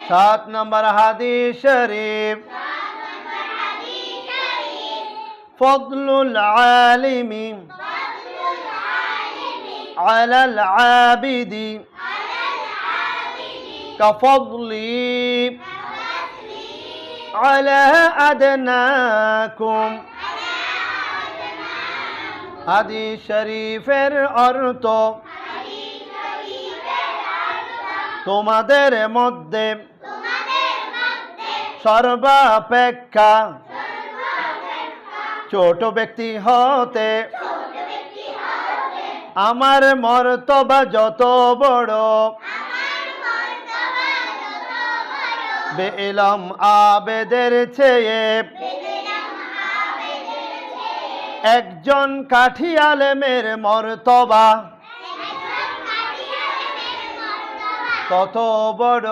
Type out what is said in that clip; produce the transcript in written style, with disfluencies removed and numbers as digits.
7 নম্বর হাদিস শরীফ ফদলুল আলিমি আলাল আবিদি কাফদলি আলা আদনাকুম। হাদিস শরীফের অর্থ তোমাদের মধ্যে সর্বাপেক্ষা ছোট ব্যক্তি হতে আমার মর্তবা যত বড়, বেইলম আবেদের চেয়ে একজন কাঠি আলেমের মর্তবা তত বড়।